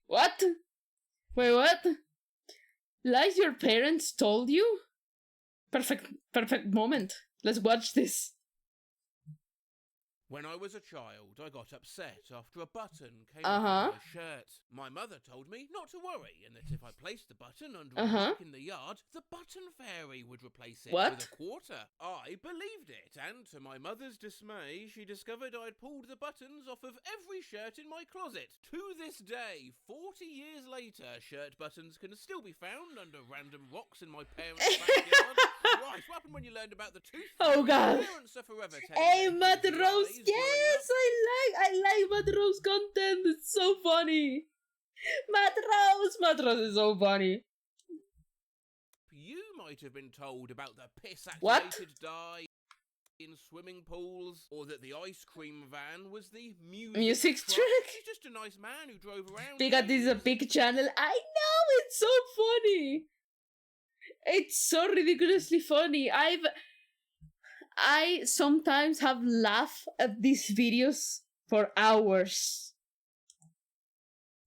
What? Wait, what? Lies your parents told you? Perfect moment. Let's watch this. When I was a child, I got upset after a button came off of my shirt. My mother told me not to worry, and that if I placed the button under a rock in the yard, the button fairy would replace it with a quarter. I believed it, and to my mother's dismay, she discovered I'd pulled the buttons off of every shirt in my closet. To this day, 40 years later, shirt buttons can still be found under random rocks in my parents' backyard. Right, what happened when you learned about the tooth fairy? Oh god. Parents are forever telling Hey, their Matt kids Rose. lies Yes, I like Matt Rose content. It's so funny. Matt Rose is so funny. You might have been told about the piss-activated dye in swimming pools, or that the ice cream van was the music truck. He's just a nice man who drove around. Because this is a big channel. I know, it's so funny. It's so ridiculously funny. I sometimes have laughed at these videos for hours.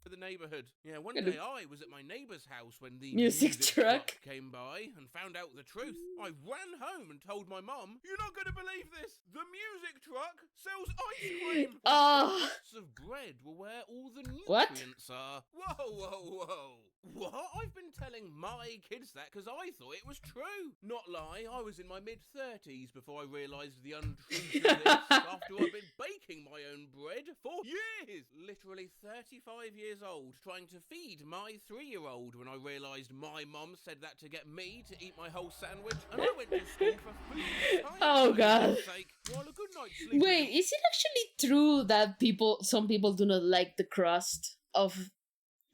The neighborhood. Yeah, one day I was at my neighbor's house when the music truck came by and found out the truth. I ran home and told my mum, "You're not going to believe this. The music truck sells ice cream. Lots of bread were where all the nutrients are." Whoa. What? I've been telling my kids that because I thought it was true. Not lie, I was in my mid-30s before I realised the untruth of this after I've been baking my own bread for years. Literally 35 years old, trying to feed my 3-year-old when I realised my mom said that to get me to eat my whole sandwich, and I went to school for food science. Oh god. While a good night's sleep. Wait, is it actually true that some people do not like the crust of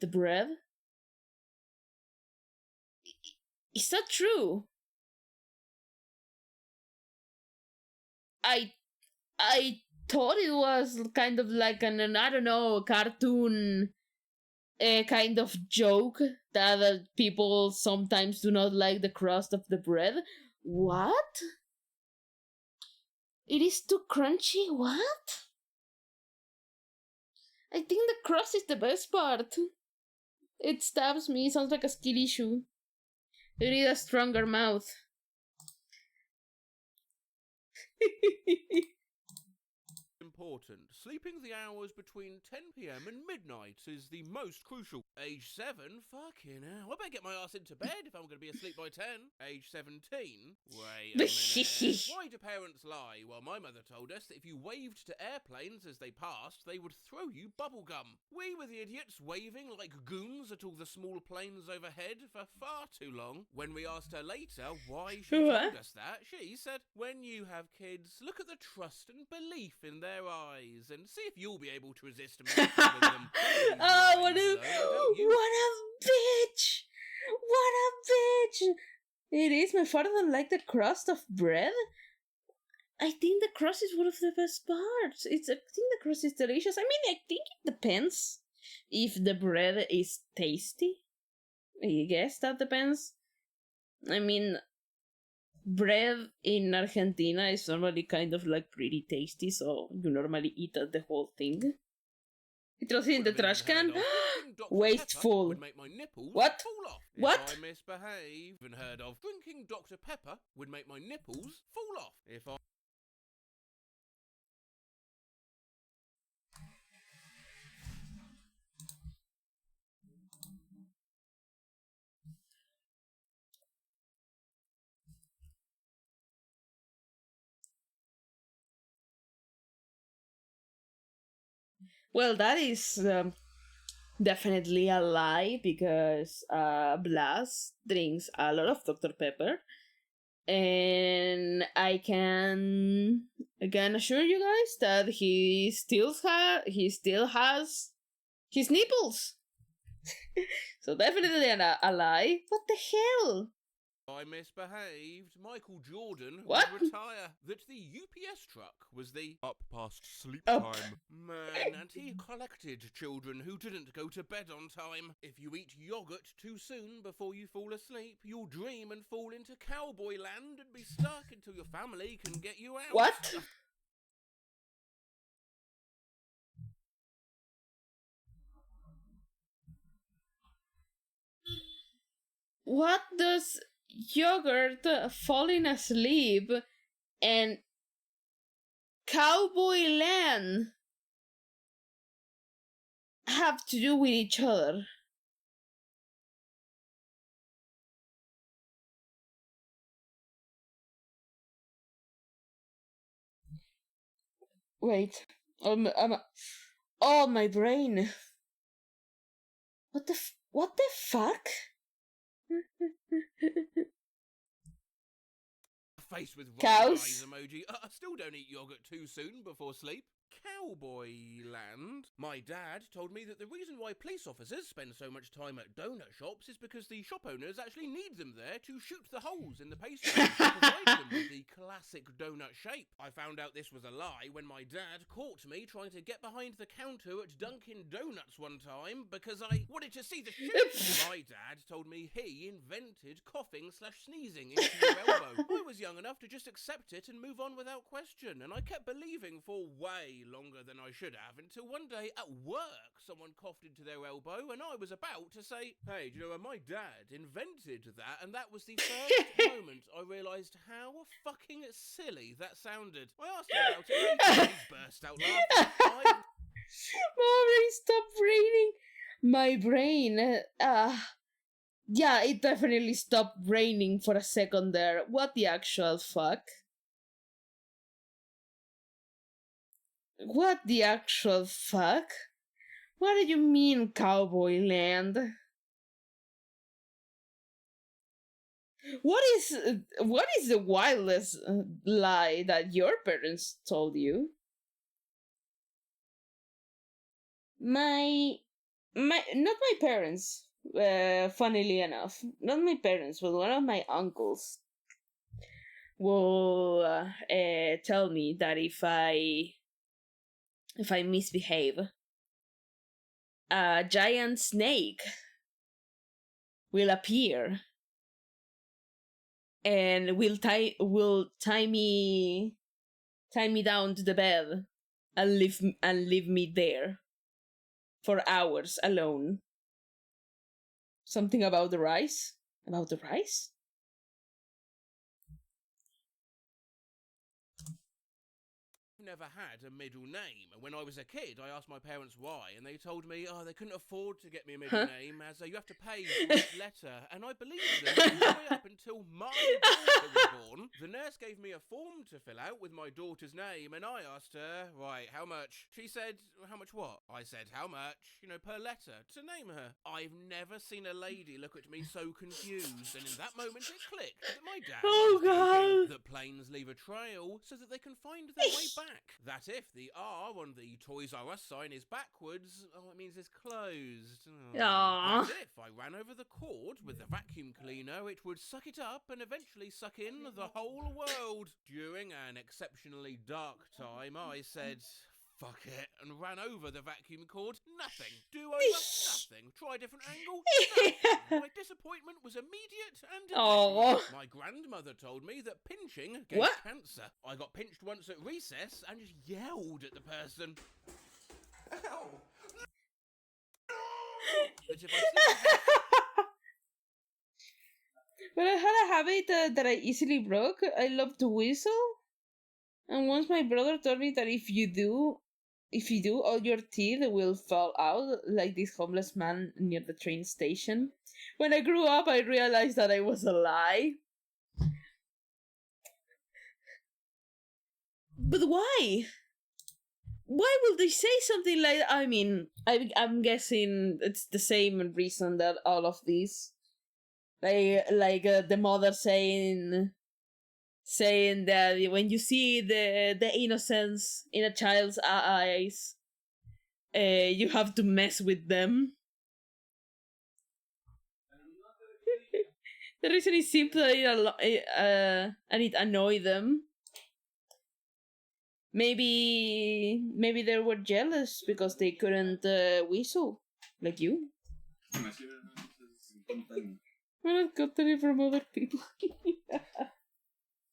the bread? Is that true? I thought it was kind of like an I don't know, cartoon kind of joke that people sometimes do not like the crust of the bread. What? It is too crunchy? What? I think the crust is the best part. It stabs me. It sounds like a skill issue. You need a stronger mouth. Important. Sleeping the hours between 10 p.m. and midnight is the most crucial. Age 7? Fucking hell. I better get my ass into bed if I'm going to be asleep by 10. Age 17? Wait a minute. Why do parents lie? Well, my mother told us that if you waved to airplanes as they passed, they would throw you bubblegum. We were the idiots waving like goons at all the small planes overhead for far too long. When we asked her later why she told us that, she said, "When you have kids, look at the trust and belief in their eyes and see if you'll be able to resist messing with them." Oh, what a bitch! What a bitch! It is. My father doesn't like the crust of bread. I think the crust is one of the best parts. I think the crust is delicious. I mean, I think it depends if the bread is tasty. I guess that depends. I mean, bread in Argentina is normally kind of like pretty tasty, so you normally eat the whole thing. It throws it in the trash can. Wasteful. Would make my nipples What? fall off. What? If I misbehave. Even heard of drinking Dr. Pepper would make my nipples fall off. If I... Well, that is definitely a lie because Blas drinks a lot of Dr. Pepper, and I can assure you guys that he still has his nipples. So definitely a lie. What the hell? I misbehaved. Michael Jordan What? would retire. That the UPS truck was the up past sleep time man, and he collected children who didn't go to bed on time. If you eat yogurt too soon before you fall asleep, you'll dream and fall into cowboy land and be stuck until your family can get you out. What? what does yogurt falling asleep and cowboy land have to do with each other? Wait. Oh, my brain. What the fuck? Face with Cows. eyes emoji. I still don't eat yogurt too soon before sleep. Cowboy land. My dad told me that the reason why police officers spend so much time at donut shops is because the shop owners actually need them there to shoot the holes in the pastry to provide them with the classic donut shape. I found out this was a lie when my dad caught me trying to get behind the counter at Dunkin' Donuts one time because I wanted to see the shoot. My dad told me he invented coughing/sneezing into your elbow. I was young enough to just accept it and move on without question, and I kept believing for way longer than I should have until one day at work someone coughed into their elbow and I was about to say, hey, do you know, my dad invented that, and that was the first moment I realised how fucking silly that sounded. I asked him about it later, he burst out laughing. Mommy, stop raining. My brain, yeah, it definitely stopped raining for a second there. What the actual fuck? What the actual fuck? What do you mean, cowboy land? What is the wildest lie that your parents told you? Not my parents. Funnily enough, not my parents, but one of my uncles will tell me that if I misbehave, a giant snake will appear and will tie me down to the bed and leave me there for hours alone. Something about the rice? About the rice? Never had a middle name, and when I was a kid I asked my parents why, and they told me they couldn't afford to get me a middle name as you have to pay for each letter, and I believed them all the way up until my daughter was born. The nurse gave me a form to fill out with my daughter's name, and I asked her, right, how much? She said, how much what? I said, how much, per letter, to name her. I've never seen a lady look at me so confused, and in that moment it clicked that my dad was joking, that planes leave a trail so that they can find their way back. That if the R on the Toys R Us sign is backwards, it means it's closed. That if I ran over the cord with the vacuum cleaner, it would suck it up and eventually suck in the whole world. During an exceptionally dark time, I said, fuck it, and ran over the vacuum cord. Nothing. Do over? Nothing. Try a different angle? Nothing. My disappointment was immediate and immediate. My grandmother told me that pinching gave cancer. I got pinched once at recess and just yelled at the person. Ow! But if But I had a habit that I easily broke. I love to whistle. And once my brother told me that if you do, all your teeth will fall out, like this homeless man near the train station. When I grew up, I realized that it was a lie. But why? Why would they say something like that? I mean, I'm guessing it's the same reason that all of these, like the mother saying that when you see the innocence in a child's eyes, you have to mess with them. The reason is simple, and it annoyed them. Maybe they were jealous because they couldn't whistle like you. We're not gotten it from other people.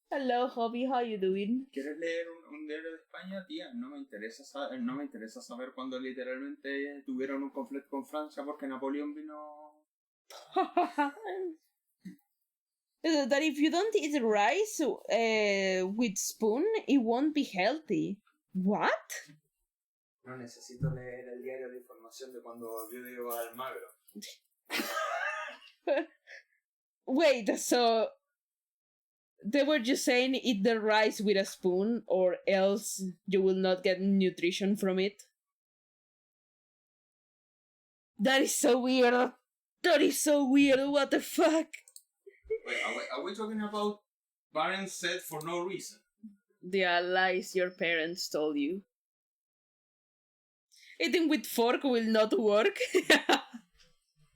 Hello, Hobby, how you doing? ¿Quieres leer un diario de España, tía? No me interesa saber cuando literalmente tuvieron un conflicto con Francia porque Napoleón vino... That if you don't eat rice with spoon, it won't be healthy. What? No necesito leer el diario de información de cuando volvió de Almagro. Wait, so they were just saying eat the rice with a spoon or else you will not get nutrition from it? That is so weird. That is so weird. What the fuck? Wait, are we talking about parents said for no reason? The lies your parents told you. Eating with fork will not work.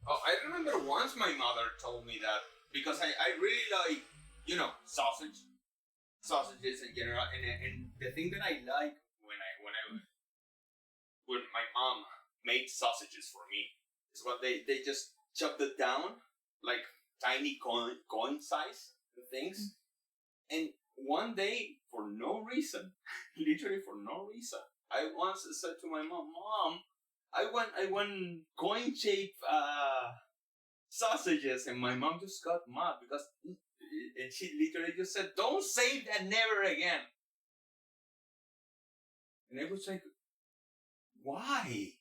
Oh, I remember once my mother told me that because I really like, sausages in general, and the thing that I like when my mom made sausages for me is what they just chopped it down like tiny coin size things, and one day for no reason, literally for no reason, I once said to my mom, I want coin-shaped sausages, and my mom just got mad because, and she literally just said, "Don't say that never again." And I was like, "Why?"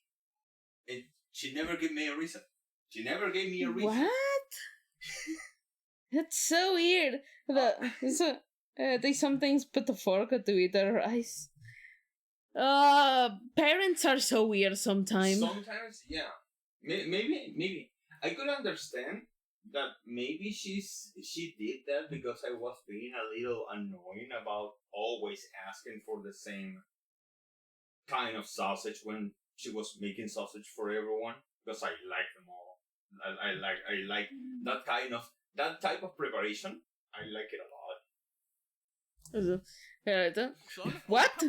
And she never gave me a reason. What? That's so weird. They sometimes put a fork to eat the rice. Parents are so weird sometimes. Sometimes, yeah. Maybe. I could understand that maybe she did that because I was being a little annoying about always asking for the same kind of sausage when she was making sausage for everyone, because I like them all. I like that type of preparation. I like it a lot. What?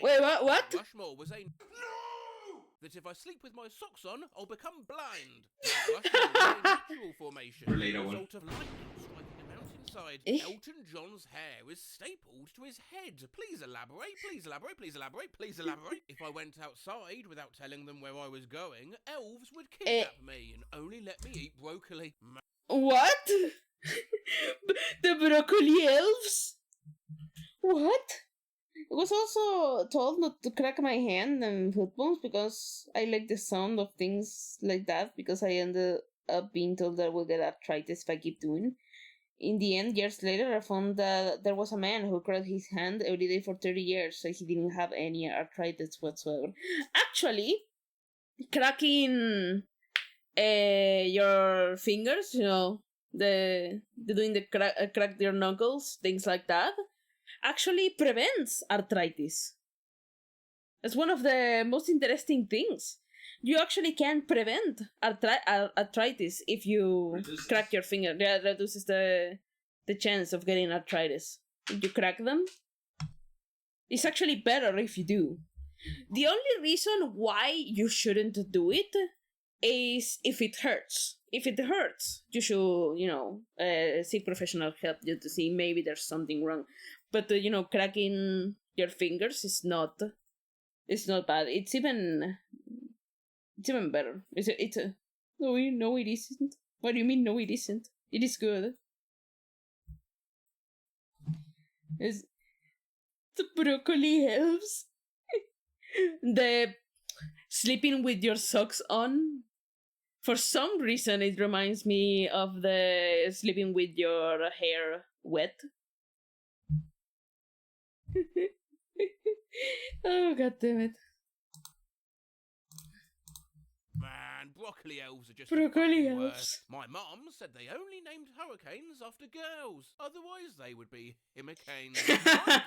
Wait, what? Rushmore was a no! That if I sleep with my socks on, I'll become blind. Rushmore was a natural formation. Relate A one. result of lightning striking a mountainside. Eh? Elton John's hair is stapled to his head. Please elaborate, please elaborate, please elaborate, please elaborate. If I went outside without telling them where I was going, elves would kidnap me and only let me eat broccoli. What? The broccoli elves? What? I was also told not to crack my hand and foot bones because I like the sound of things like that, because I ended up being told that I will get arthritis if I keep doing. In the end, years later, I found that there was a man who cracked his hand every day for 30 years, so he didn't have any arthritis whatsoever. Actually, cracking your fingers, the doing the crack your knuckles, things like that, actually prevents arthritis. It's one of the most interesting things. You actually can prevent arthritis if you crack your finger. That reduces the chance of getting arthritis. If you crack them, it's actually better if you do. The only reason why you shouldn't do it is if it hurts. If it hurts, you should, seek professional help just to see maybe there's something wrong. But cracking your fingers is not. It's not bad. It's even better. No, it isn't. What do you mean? No, it isn't. It is good. It's the broccoli helps. The sleeping with your socks on. For some reason, it reminds me of the sleeping with your hair wet. Oh, god damn it. Man, broccoli elves are just Broccoli the fucking elves. worst. My mom said they only named hurricanes after girls. Otherwise, they would be hurricanes. My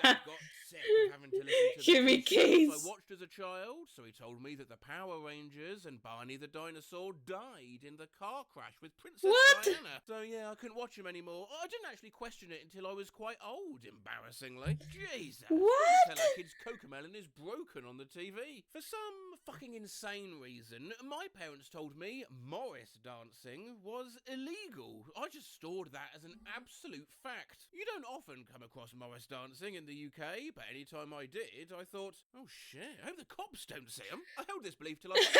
dad got sick of having to listen to the Hurricanes. shows I watched as a child, so he told me that the Power Rangers and Barney the dinosaur died in the car crash with Princess What? Diana. So yeah, I couldn't watch them anymore. I didn't actually question it until I was quite old, embarrassingly. Jesus. What? Tell our kids Cocomelon is broken on the TV. For some fucking insane reason, my parents told told me Morris dancing was illegal. I just stored that as an absolute fact. You don't often come across Morris dancing in the UK, but anytime I did, I thought, oh shit, I hope the cops don't see him. I held this belief till I was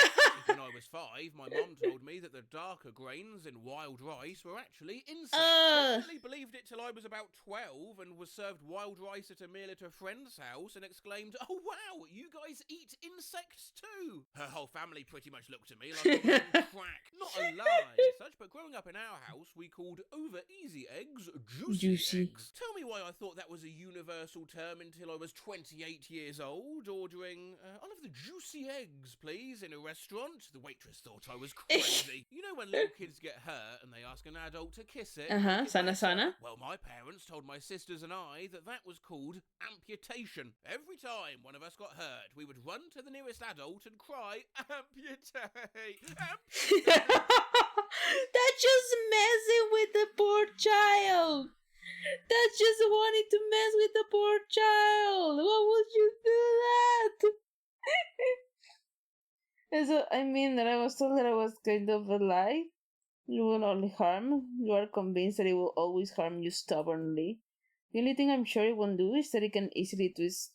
8. When I was 5, my mum told me that the darker grains in wild rice were actually insects. Definitely believed it till I was about 12 and was served wild rice at a meal at a friend's house and exclaimed, oh wow, you guys eat insects too. Her whole family pretty much looked at me like I was on crack. Not a lie as such, but growing up in our house, we called over easy eggs juicy eggs. Tell me why I thought that was a universal term until I was 28 years old, ordering, I'll have the juicy eggs, please, in a restaurant. The waitress thought I was crazy. You know when little kids get hurt and they ask an adult to kiss it? Sana. Well, my parents told my sisters and I that that was called amputation. Every time one of us got hurt, we would run to the nearest adult and cry, amputate! That's just messing with the poor child. That's just wanting to mess with the poor child. Why would you do that? And so, I mean, that I was told that I was kind of a lie. You will only harm. You are convinced that it will always harm you stubbornly. The only thing I'm sure it won't do is that it can easily twist.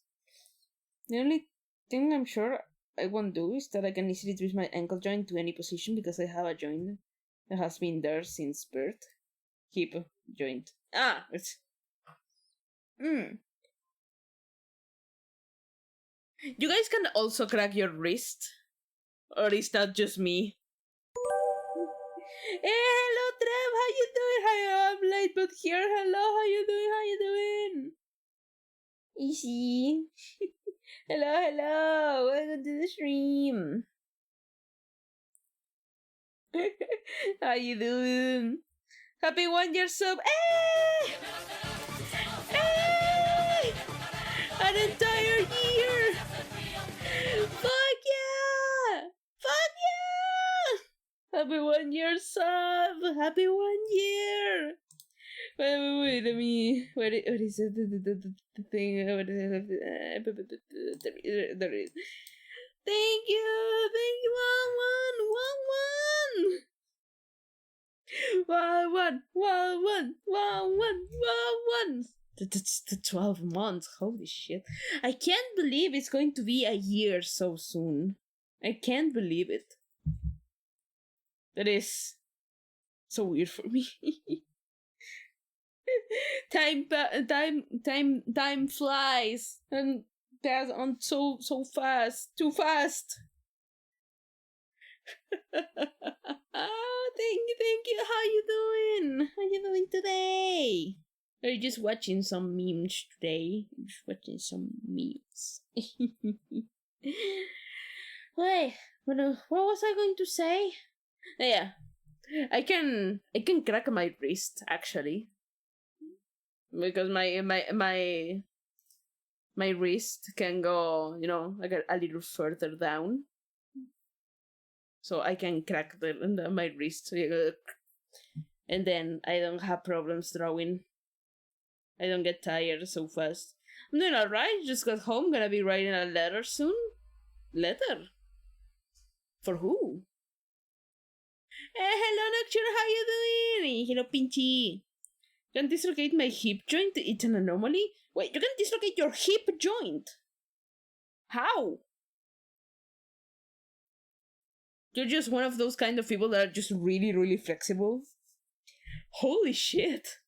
The only thing I'm sure I won't do is that I can easily twist my ankle joint to any position because I have a joint that has been there since birth. Hip joint. It's... You guys can also crack your wrist? Or is that just me? Hey, hello Trev, how you doing? Hi, I'm late but here. Hello, how you doing? How you doing? Easy. hello. Welcome to the stream. How you doing? Happy 1 year sub. Hey! Hey! An entire year! Fuck yeah! Fuck yeah! Happy 1 year sub! Happy 1 year! Wait, let me... What is it? The thing... There is... Thank you! 1-1! That's the 12 months. Holy shit. I can't believe it's going to be a year so soon. I can't believe it. That is so weird for me. Time flies and pass on so fast. Too fast. Thank you. How you doing? How you doing today? Are you just watching some memes today? Just watching some memes. Wait, what was I going to say? Yeah, I can crack my wrist actually, because my wrist can go, like a little further down, so I can crack my wrist, and then I don't have problems drawing. I don't get tired so fast. I'm doing alright, just got home, gonna be writing a letter soon. Letter? For who? Hello Nocturne, how you doing? Hello Pinchy. Can dislocate my hip joint? It's an anomaly? Wait, you can dislocate your hip joint? How? You're just one of those kind of people that are just really, really flexible? Holy shit.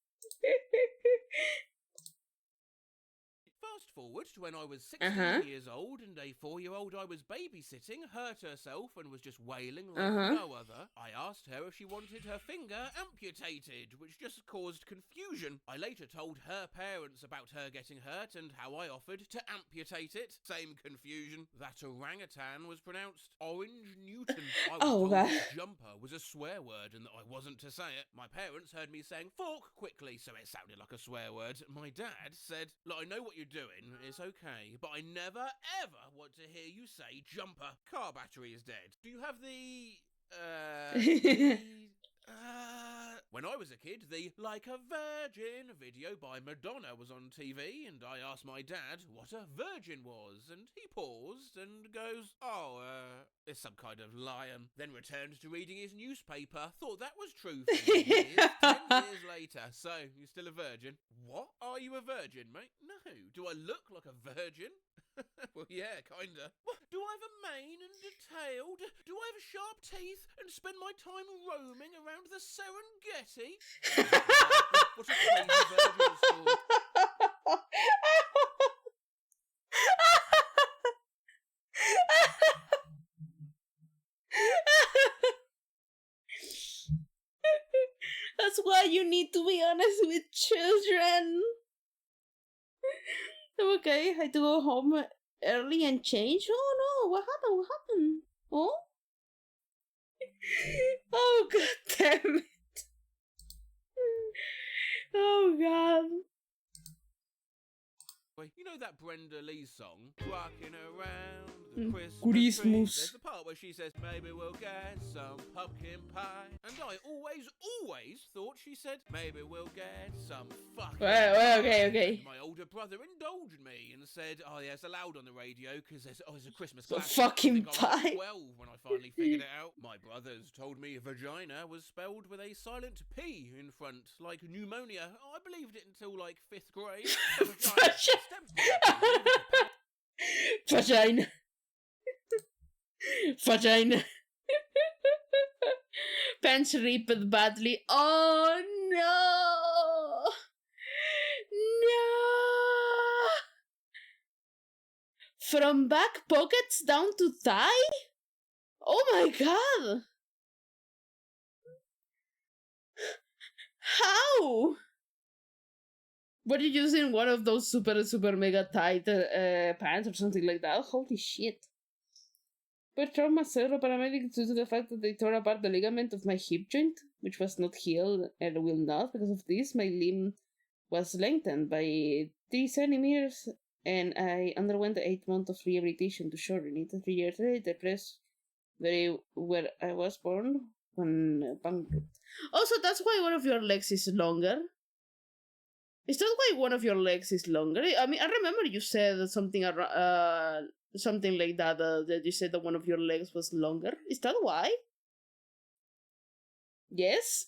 Fast forward to when I was 16 years old and a 4-year-old I was babysitting hurt herself and was just wailing like no other. I asked her if she wanted her finger amputated, which just caused confusion. I later told her parents about her getting hurt and how I offered to amputate it. Same confusion. That orangutan was pronounced Orange Newton. I was told that jumper was a swear word and that I wasn't to say it. My parents heard me saying fork quickly, so it sounded like a swear word. My dad said, look, I know what you're doing, it's okay, but I never ever want to hear you say jumper. Car battery is dead. Do you have the... When I was was a kid, the Like a Virgin video by Madonna was on TV, and I asked my dad what a virgin was, and he paused and goes, it's some kind of lion. Then returned to reading his newspaper, thought that was true for years, 10 years later. So, you're still a virgin? What? Are you a virgin, mate? No. Do I look like a virgin? Well, yeah, kinda. What? Do I have a mane and a tail? Do I have sharp teeth and spend my time roaming around the Serengeti? What a crazy virgin story. That's why you need to be honest with children. Okay, I had to go home early and change. Oh no, what happened? What happened? Oh? Oh god damn it. Oh god. You know that Brenda Lee song? Rocking around the Christmas Christmas. tree. There's the part where she says, maybe we'll get some pumpkin pie. And I always thought she said, maybe we'll get some fucking Well, pie. okay. My older brother indulged me and said, oh yeah, it's allowed on the radio because it's a Christmas classic. Fucking I think I was pie. 12 when I finally figured it out. My brothers told me vagina was spelled with a silent P in front, like pneumonia. I believed it until like 5th grade. Vagina. Vagina. Pants ripped badly. Oh no! No! From back pockets down to thigh? Oh my god! How? Were you using one of those super mega tight pants or something like that? Holy shit. But trauma zero paramedics due to the fact that they tore apart the ligament of my hip joint, which was not healed and will not. Because of this, my limb was lengthened by 3 centimeters, and I underwent 8 months of rehabilitation to shorten it. 3 years later, the place where I was born when punctured. Also, that's why one of your legs is longer. Is that why one of your legs is longer? I mean, I remember you said something something like that, that you said that one of your legs was longer. Is that why? Yes?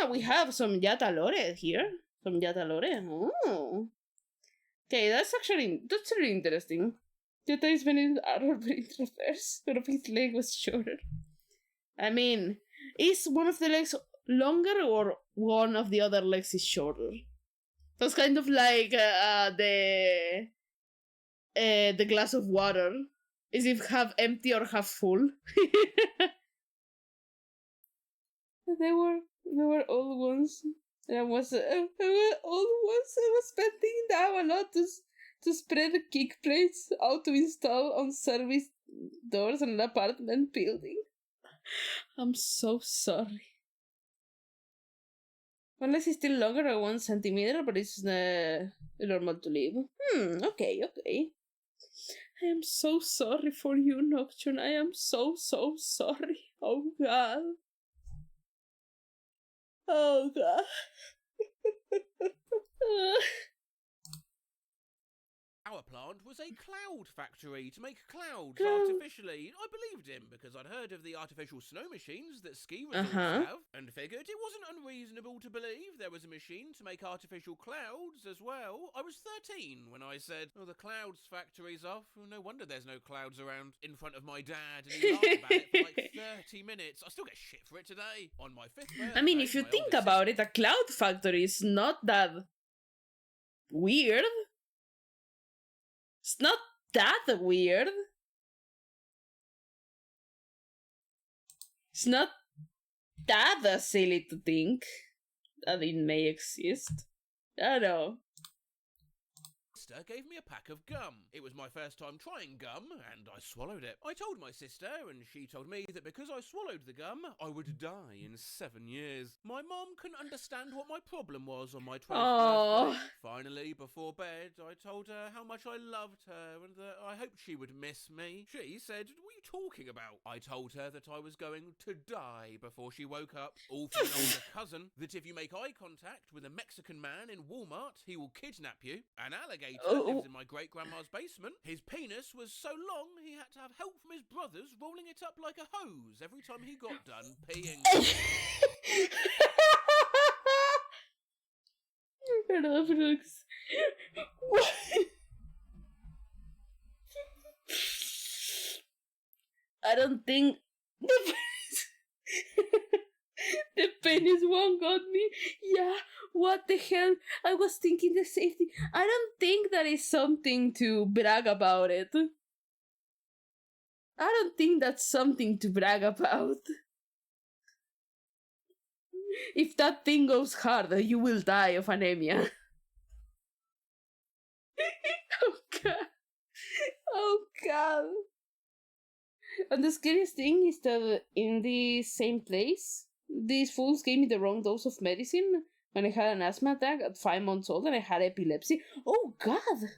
We have some Yata Lore here. Some Yata Lore. Oh. Okay, that's really interesting. Yata is very reverse. One of his leg was shorter. I mean, is one of the legs longer or one of the other legs is shorter? That's kind of like the glass of water. Is it half empty or half full? They were old ones. And I was old ones. I was spending now a lot to spread the kick plates out to install on service doors in an apartment building. I'm so sorry. Unless it's still longer than 1 centimeter, but it's normal to live. Okay. I am so sorry for you, Nocturne. I am so sorry. Oh god. Oh god. Our plant was a cloud factory to make clouds artificially. I believed him because I'd heard of the artificial snow machines that ski resorts have, and figured it wasn't unreasonable to believe there was a machine to make artificial clouds as well. I was 13 when I said, oh, the clouds factory's off. Well, no wonder there's no clouds around, in front of my dad, and he laughed about it for like 30 minutes. I still get shit for it today. On my 5th birthday, I mean, if you think about it, a cloud factory is not that weird. It's not that weird. It's not that silly to think that it may exist. I don't know. sister gave me a pack of gum. It was my first time trying gum, and I swallowed it. I told my sister, and she told me that because I swallowed the gum, I would die in 7 years. My mom couldn't understand what my problem was on my 12th Oh. birthday. Finally, before bed, I told her how much I loved her and that I hoped she would miss me. She said, "What are you talking about?" I told her that I was going to die before she woke up. All from an older cousin, that if you make eye contact with a Mexican man in Walmart, he will kidnap you. An alligator lives in my great-grandma's basement. His penis was so long he had to have help from his brothers rolling it up like a hose every time he got done peeing. Perdón, Brooks. What? I don't think the penis one got me. Yeah, what the hell? I was thinking the same thing. I don't think that is something to brag about it. I don't think that's something to brag about. If that thing goes hard, you will die of anemia. Oh god. Oh god. And the scariest thing is that in the same place, these fools gave me the wrong dose of medicine when I had an asthma attack at 5 months old and I had epilepsy. Oh god!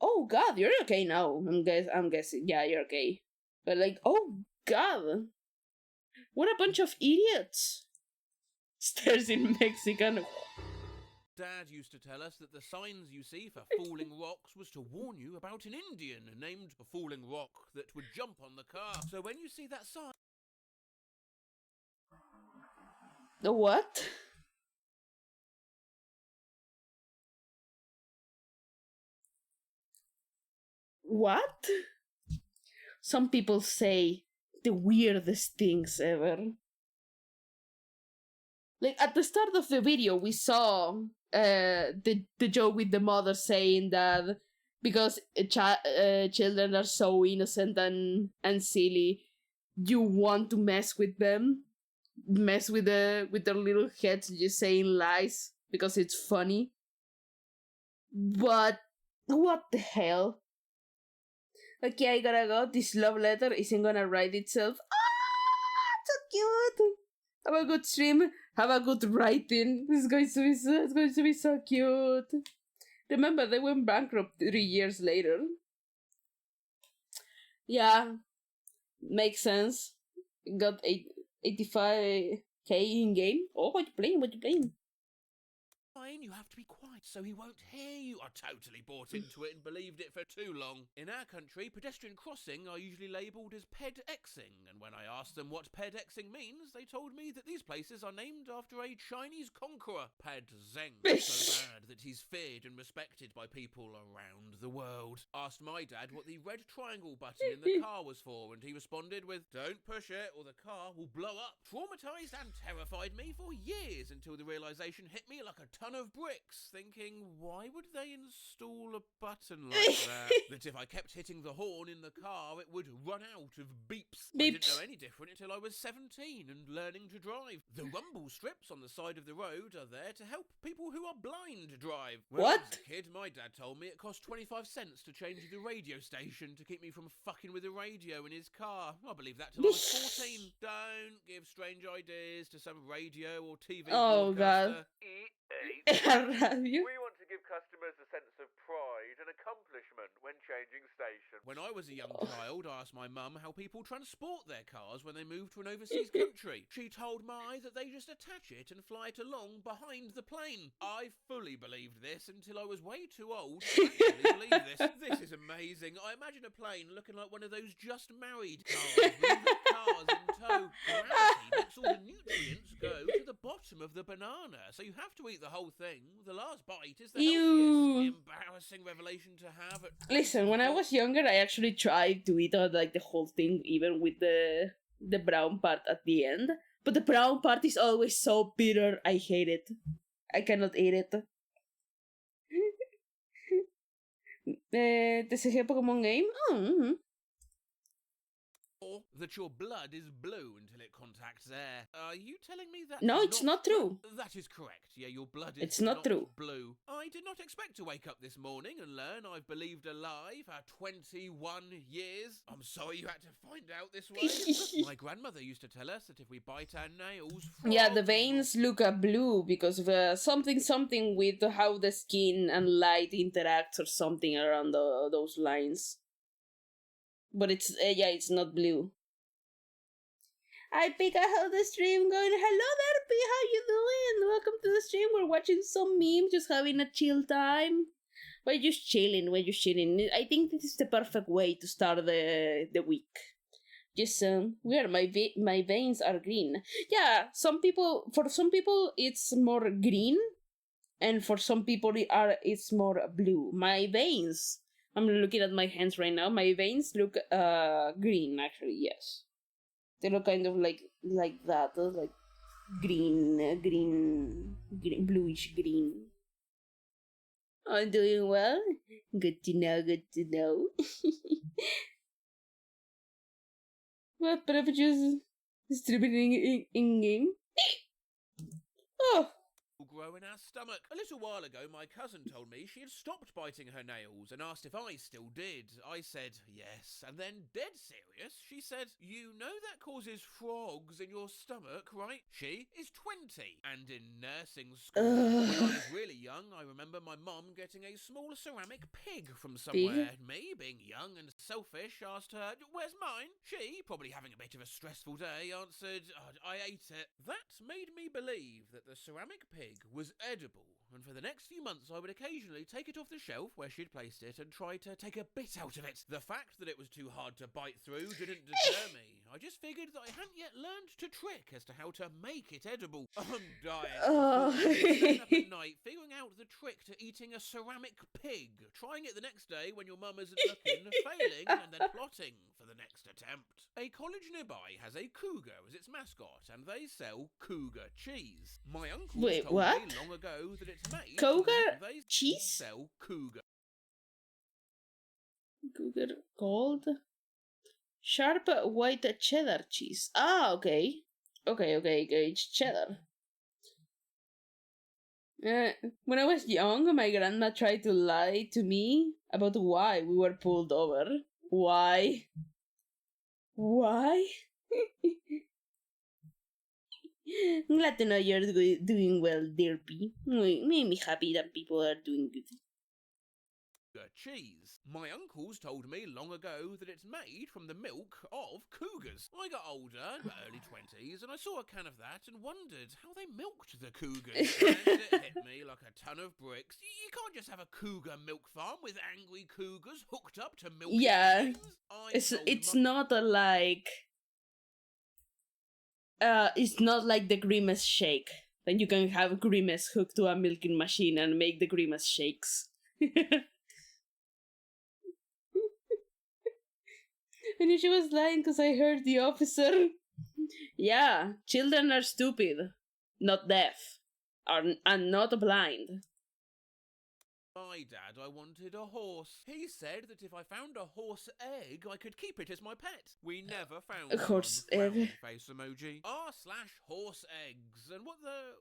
Oh god, you're okay now. I'm guessing. Yeah, you're okay. But like, oh god! What a bunch of idiots! Stares in Mexican. Dad used to tell us that the signs you see for falling rocks was to warn you about an Indian named a falling rock that would jump on the car. So when you see that sign... The what? What? Some people say the weirdest things ever. Like at the start of the video, we saw the joke with the mother saying that because children are so innocent and silly, you want to mess with them, mess with their little heads, just saying lies because it's funny. But what the hell? Okay, I gotta go. This love letter isn't gonna write itself. Ah, so cute. Have a good stream. Have a good writing. It's going to be so cute. Remember, they went bankrupt 3 years later. Yeah, makes sense. Got 85k in game. Oh, what you playing? What you playing? You have to be quiet so he won't hear you. I totally bought into it and believed it for too long. In our country, pedestrian crossing are usually labelled as ped-exing, and when I asked them what ped-exing means, they told me that these places are named after a Chinese conqueror, Ped Zeng, so bad that he's feared and respected by people around the world. Asked my dad what the red triangle button in the car was for, and he responded with, "Don't push it or the car will blow up." Traumatised and terrified me for years until the realisation hit me like a ton of bricks, thinking, why would they install a button like that? That if I kept hitting the horn in the car, it would run out of beeps. I didn't know any different until I was 17 and learning to drive. The rumble strips on the side of the road are there to help people who are blind drive. When I was a kid, my dad told me it cost 25 cents to change the radio station to keep me from fucking with the radio in his car. I believed that till I was 14. Don't give strange ideas to some radio or TV broadcaster. Radio? We want to give customers a sense of pride and accomplishment when changing station. When I was a young child, I asked my mum how people transport their cars when they move to an overseas country. She told me that they just attach it and fly it along behind the plane. I fully believed this until I was way too old to actually believe this. This is amazing. I imagine a plane looking like one of those just married cars with cars in tow. Gravity makes all the nutrients go to the bottom of the banana, so you have to eat the whole thing. The last bite is the healthiest. Embarrassing revelation to have. Listen, when I was younger, I actually tried to eat like the whole thing, even with the brown part at the end. But the brown part is always so bitter. I hate it. I cannot eat it. TCG Pokemon game? Oh, or that your blood is blue until it contacts air. Are you telling me that? No, it's not true. That is correct. Yeah, your blood is It's not true. blue. I did not expect to wake up this morning and learn I've believed a lie for 21 years. I'm sorry you had to find out this way. My grandmother used to tell us that if we bite our nails... Yeah, the veins look blue because of something with how the skin and light interacts or something around those lines. But it's not blue. Hi, Pika, how's the stream going? Hello there, P, how you doing? Welcome to the stream. We're watching some memes, just having a chill time. We're just chilling. I think this is the perfect way to start the week. Just weird. My veins are green. Yeah, for some people it's more green, and for some people it's more blue. My veins. I'm looking at my hands right now. My veins look green, actually. Yes, they look kind of like that, like green, bluish green. I'm doing well. Good to know. What beverages distributing in game? Oh. Grow in our stomach. A little while ago, my cousin told me she had stopped biting her nails and asked if I still did. I said yes, and then dead serious, she said, "You know that causes frogs in your stomach, right?" She is 20 and in nursing school. When I was really young, I remember my mum getting a small ceramic pig from somewhere. Pig? Me, being young and selfish, asked her, "Where's mine?" She, probably having a bit of a stressful day, answered, "I ate it." That made me believe that the ceramic pig was edible, and for the next few months I would occasionally take it off the shelf where she'd placed it and try to take a bit out of it. The fact that it was too hard to bite through didn't deter me. I just figured that I hadn't yet learned to trick as to how to make it edible. I'm dying. Staying up at night, figuring out the trick to eating a ceramic pig, trying it the next day when your mum isn't looking, failing, and then plotting for the next attempt. A college nearby has a cougar as its mascot, and they sell cougar cheese. My uncle told me long ago that it's made. Cougar they cheese? Sell cougar. Cougar gold? Sharp white cheddar cheese. Ah, okay. Okay, it's cheddar. When I was young, my grandma tried to lie to me about why we were pulled over. Why? I'm glad to know you're doing well, dear P. Made me happy that people are doing good. Cheese. My uncles told me long ago that it's made from the milk of cougars. I got older, in my early 20s, and I saw a can of that and wondered how they milked the cougars. And it hit me like a ton of bricks. You can't just have a cougar milk farm with angry cougars hooked up to milk. Yeah, it's not like it's not like the Grimace shake. Then you can have Grimace hooked to a milking machine and make the Grimace shakes. I knew she was lying because I heard the officer. Yeah, children are stupid, not deaf, and not blind. My dad, I wanted a horse. He said that if I found a horse egg, I could keep it as my pet. We never found A horse one. egg. Face emoji. R/horse eggs. And what the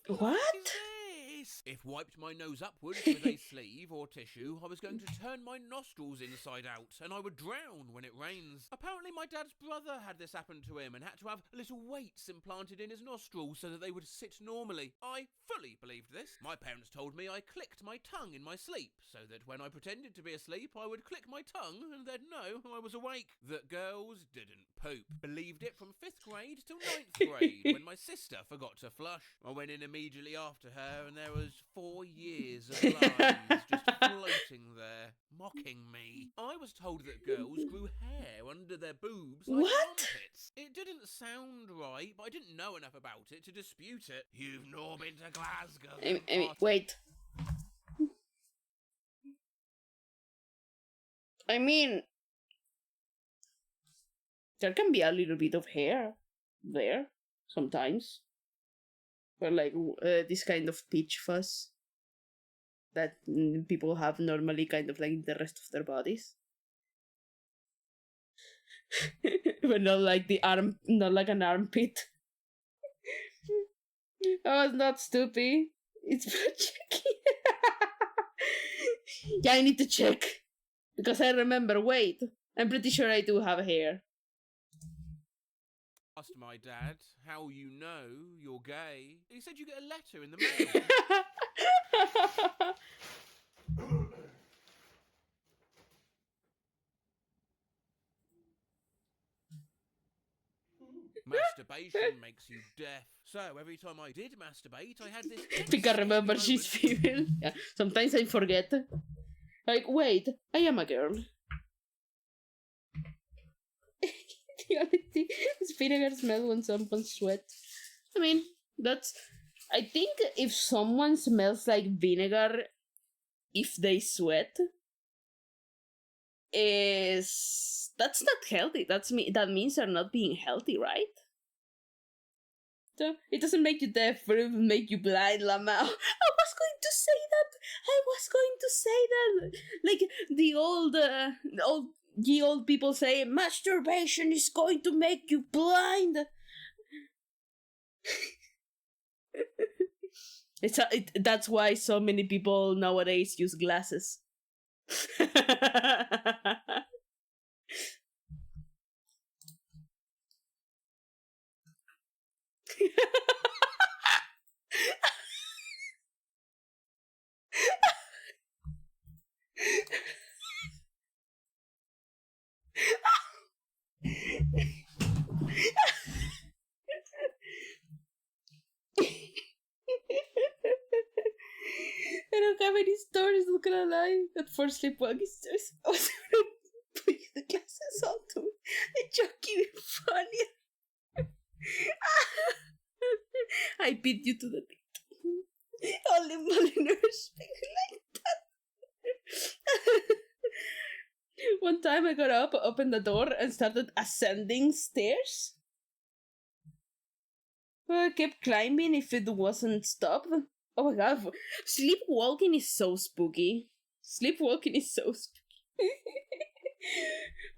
fuck What? is this? If wiped my nose upwards with a sleeve or tissue, I was going to turn my nostrils inside out, and I would drown when it rains. Apparently my dad's brother had this happen to him and had to have little weights implanted in his nostrils so that they would sit normally. I fully believed this. My parents told me I clicked my tongue in my sleep, so that when I pretended to be asleep, I would click my tongue and they'd know I was awake. That girls didn't poop. Believed it from 5th grade till 9th grade, when my sister forgot to flush. I went in immediately after her, and there was 4 years of lies just floating there, mocking me. I was told that girls grew hair under their boobs like armpits. It didn't sound right, but I didn't know enough about it to dispute it. You've not been to Glasgow. I mean, wait. I mean, there can be a little bit of hair there sometimes, but like this kind of peach fuzz that people have normally, kind of like in the rest of their bodies. But not like not like an armpit. I was not stupid. It's for checking. Yeah, I need to check. Because I remember, wait, I'm pretty sure I do have hair. Asked my dad how you know you're gay. He said you get a letter in the mail. Masturbation makes you deaf. So every time I did masturbate, I had this. Because remember, she's female. Yeah, sometimes I forget. Like, wait, I am a girl. The only thing is vinegar smell when someone sweats. I mean, that's. I think if someone smells like vinegar, if they sweat, that's not healthy. That means they're not being healthy, right? So it doesn't make you deaf, but it will make you blind, Lamau. I was going to say that. Like the old people say, masturbation is going to make you blind. That's why so many people nowadays use glasses. I don't have any stories, not gonna lie. That for sleepwalking stories, I was gonna put the glasses on to the jockey funny. I beat you to the pit. Only Moliners speak like that. One time I got up, opened the door, and started ascending stairs. I kept climbing if it wasn't stopped. Oh my god, sleepwalking is so spooky. Sleepwalking is so spooky.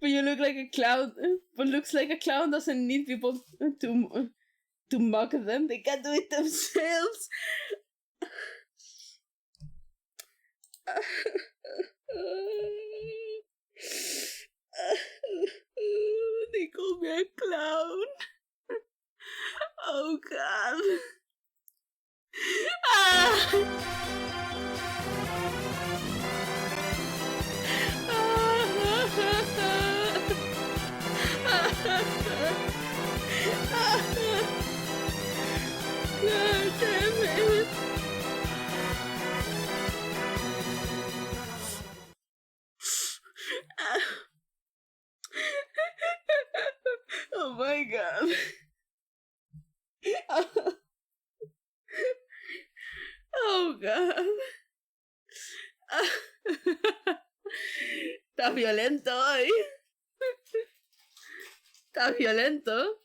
But you look like a clown. But looks like a clown doesn't need people to mock them. They can do it themselves. They call me a clown. Oh god. God damn it. Oh my god. Oh god. Está violento hoy. Está violento.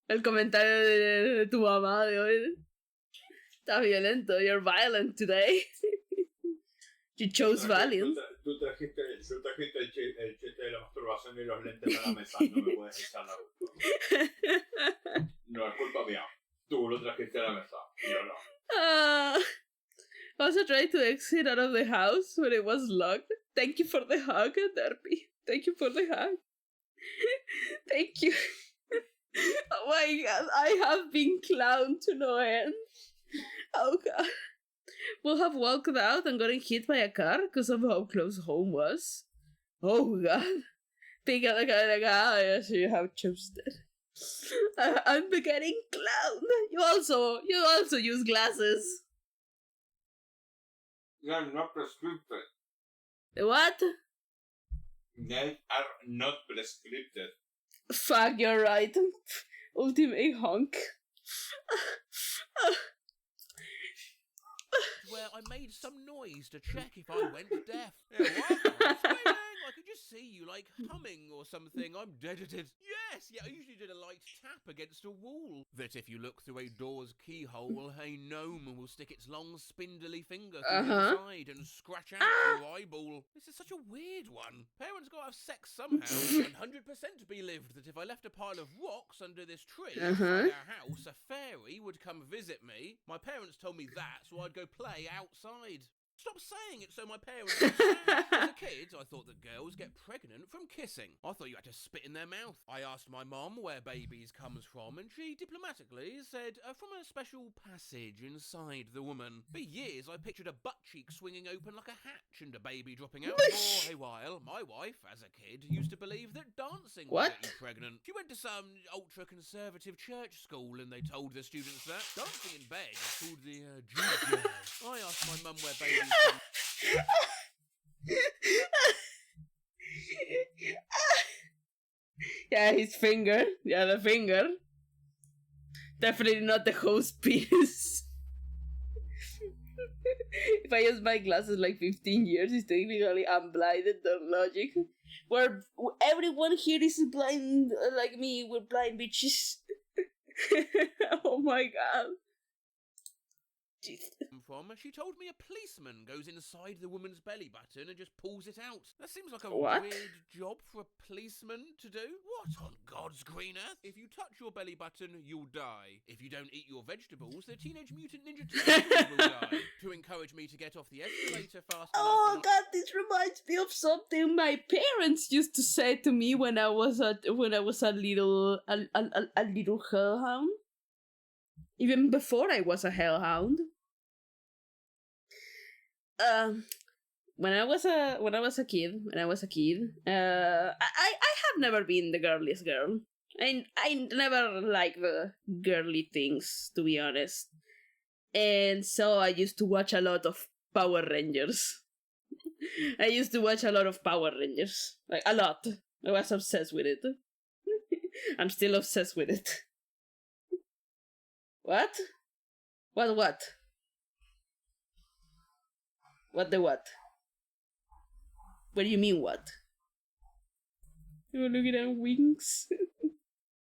El comentario de tu mamá de hoy. Está violento. You're violent today. You chose violence. Tú trajiste el chiste de la masturbación y los lentes a la mesa. No me puedes echar la culpa. No es culpa mía. Tú lo trajiste a la mesa. Yo no. I also tried to exit out of the house when it was locked. Thank you for the hug, Derpy. Thank you for the hug. Thank you. Oh my god, I have been clowned to no end. Oh god. We'll have walked out and gotten hit by a car because of how close home was. Oh god. Think of the guy yes, you have chosen it. I'm getting clowned. You also use glasses. They are not prescripted. What? They are not prescripted. Fuck, you're right. Ultimate honk. Where I made some noise to check if I went deaf. Yeah, what? I could just see you like humming or something. I'm dead. Yes, yeah, I usually did a light great tap against a wall. That if you look through a door's keyhole, a gnome will stick its long spindly finger through the other side and scratch out your eyeball. This is such a weird one. Parents gotta have sex somehow. 100% believed that if I left a pile of rocks under this tree outside our house, a fairy would come visit me. My parents told me that, so I'd go play outside. Stop saying it so my parents can sad. As a kid, I thought that girls get pregnant from kissing. I thought you had to spit in their mouth. I asked my mom where babies comes from, and she diplomatically said, from a special passage inside the woman. For years, I pictured a butt cheek swinging open like a hatch and a baby dropping out. For a while, my wife, as a kid, used to believe that dancing would get you pregnant. She went to some ultra-conservative church school, and they told the students that dancing in bed is called the jig. I asked my mum where babies Yeah, his finger. Yeah, the finger. Definitely not the host penis. If I use my glasses like 15 years, it's technically I'm blinded, the logic. Where everyone here is blind like me, we're blind bitches. Oh my god. From, she told me a policeman goes inside the woman's belly button and just pulls it out. That seems like a weird job for a policeman to do. What on God's green earth? If you touch your belly button, you'll die. If you don't eat your vegetables, the Teenage Mutant Ninja Turtles will die. To encourage me to get off the escalator fast enough. Oh god, this reminds me of something my parents used to say to me when I was a little hellhound. Even before I was a hellhound. When I was a kid, I have never been the girliest girl. I never liked the girly things, to be honest. And so I used to watch a lot of Power Rangers. Like a lot. I was obsessed with it. I'm still obsessed with it. What? What? What the what? What do you mean what? You're looking at wings.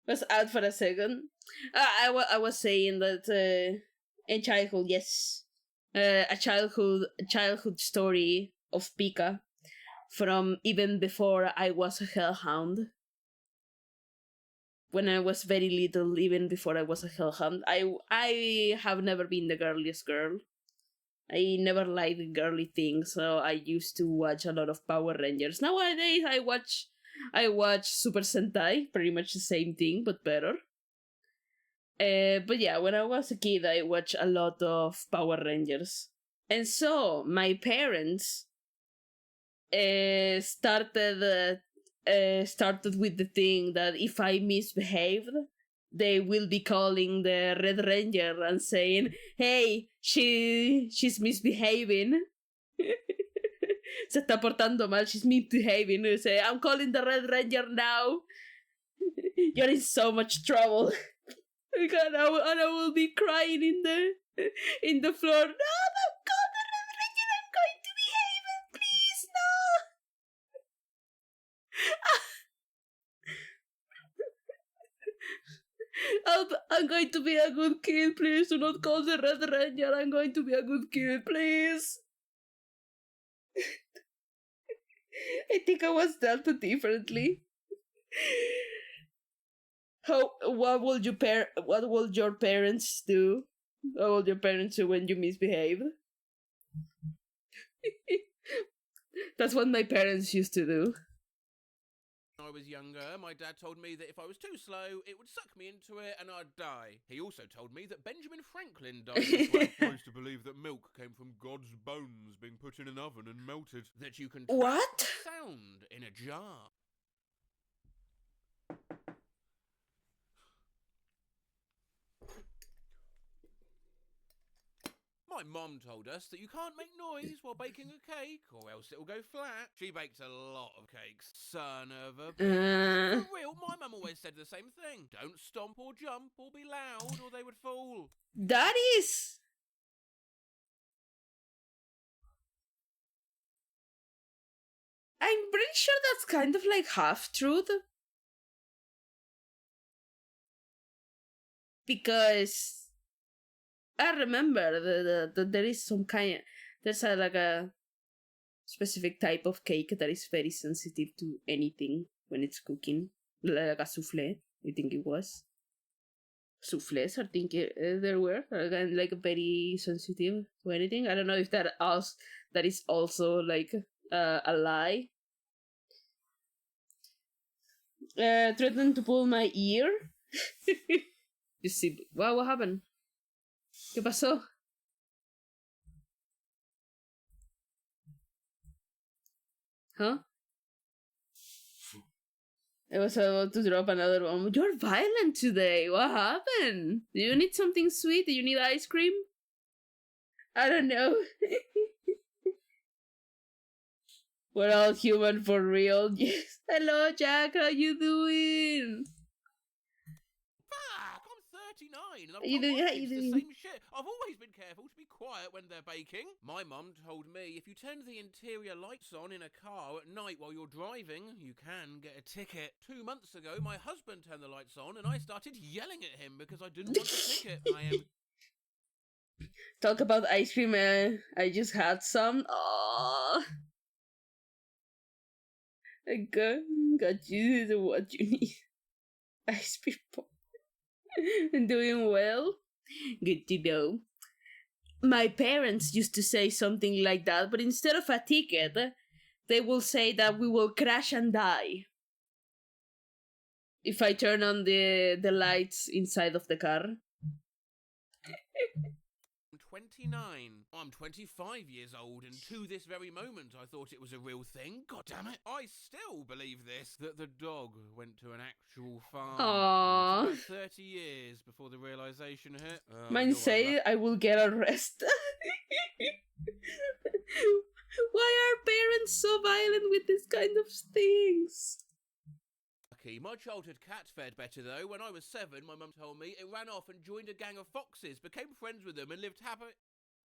Let's add for a second. I was saying that in childhood, yes, a childhood story of Pika from even before I was a hellhound. When I was very little, even before I was a hellhound, I have never been the girliest girl. I never liked girly things, so I used to watch a lot of Power Rangers. Nowadays, I watch Super Sentai, pretty much the same thing, but better. But yeah, when I was a kid, I watched a lot of Power Rangers. And so, my parents started with the thing that if I misbehaved, they will be calling the Red Ranger and saying, "Hey, she's misbehaving. Se está portando mal, she's misbehaving." They say, "I'm calling the Red Ranger now. You're in so much trouble." And I will be crying in the floor. "No, don't call the Red Ranger. I'm going to behave. Please, no." I'm going to be a good kid. Please do not call the Red Ranger. I'm going to be a good kid. Please. I think I was dealt differently. What would your parents do? What would your parents do when you misbehave? That's what my parents used to do. When I was younger, my dad told me that if I was too slow, it would suck me into it and I'd die. He also told me that Benjamin Franklin died this way. I used to believe that milk came from God's bones being put in an oven and melted. That you can trap sound in a jar. My mom told us that you can't make noise while baking a cake or else it'll go flat. She baked a lot of cakes. Son of a... For real, my mum always said the same thing. Don't stomp or jump or be loud or they would fall. That is... I'm pretty sure that's kind of like half-truth. because I remember that there is some kind. There's like a specific type of cake that is very sensitive to anything when it's cooking, like a souffle. I think it was souffles. I think there were again like very sensitive to anything. I don't know if that is also like a lie. Threatened to pull my ear. You see, wow, what happened? ¿Qué pasó? Huh? I was about to drop another one. You're violent today. What happened? Do you need something sweet? Do you need ice cream? I don't know. We're all human for real. Yes. Hello, Jack. How you doing? Fuck, I'm 39 and I've You told doing- my how kids you the doing? same shit. I've always been careful to be quiet when they're baking. My mum told me if you turn the interior lights on in a car at night while you're driving, you can get a ticket. 2 months ago, my husband turned the lights on and I started yelling at him because I didn't want a ticket. I am... Talk about ice cream. I just had some. Oh, I got you what you need. Ice cream. Doing well. Good to know. My parents used to say something like that, but instead of a ticket, they will say that we will crash and die if I turn on the lights inside of the car. I'm 29. I'm 25 years old, and to this very moment, I thought it was a real thing. God damn it. I still believe this, that the dog went to an actual farm. Aww. It took about 30 years before the realization hit. Mine say I will get arrested. Why are parents so violent with this kind of things? My childhood cat fared better though. When I was 7, my mum told me it ran off and joined a gang of foxes, became friends with them, and lived happy.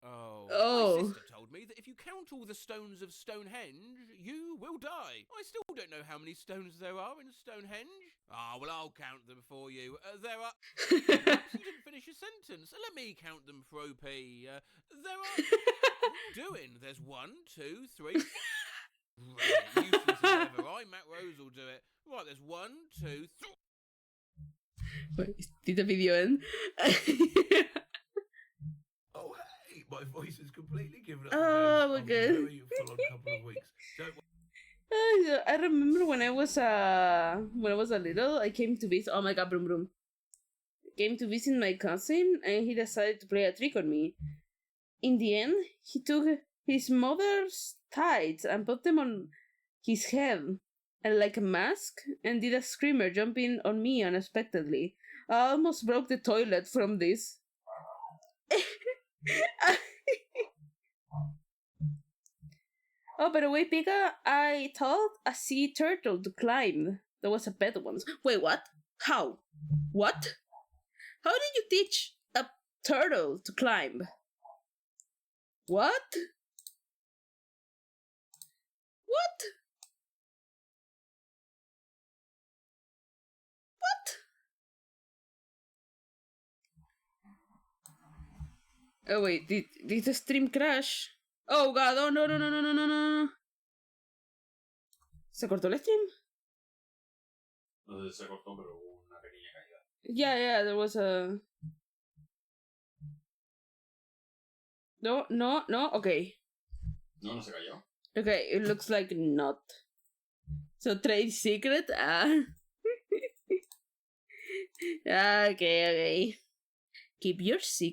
Oh. Oh. My sister told me that if you count all the stones of Stonehenge, you will die. I still don't know how many stones there are in Stonehenge. Ah, well, I'll count them for you. There are... You didn't finish your sentence. Let me count them for OP. There are... What are you doing? There's 1, 2, 3... Right, useless as ever. Matt Rose will do it. Right, there's 1, 2, 3... Did the video end? Oh, hey, my voice is completely given up. Oh, my I'm God. very full on couple of weeks. Don't I remember when I was a little, I came to visit. Oh my God, broom broom! Came to visit my cousin, and he decided to play a trick on me. In the end, he took his mother's tights and put them on his head, and like a mask, and did a screamer jumping on me unexpectedly. I almost broke the toilet from this. Oh, by the way, Pika, I taught a sea turtle to climb. There was a pet once. Wait, what? How? What? How did you teach a turtle to climb? What? What? What? Oh wait, did the stream crash? Oh God, oh no no no no no no no. ¿Se cortó el stream? No sé si se cortó, pero hubo una pequeña caída. Yeah, there was a... No, okay. No, no se cayó. Okay, it looks like not. So trade secret? Okay. Keep your secret.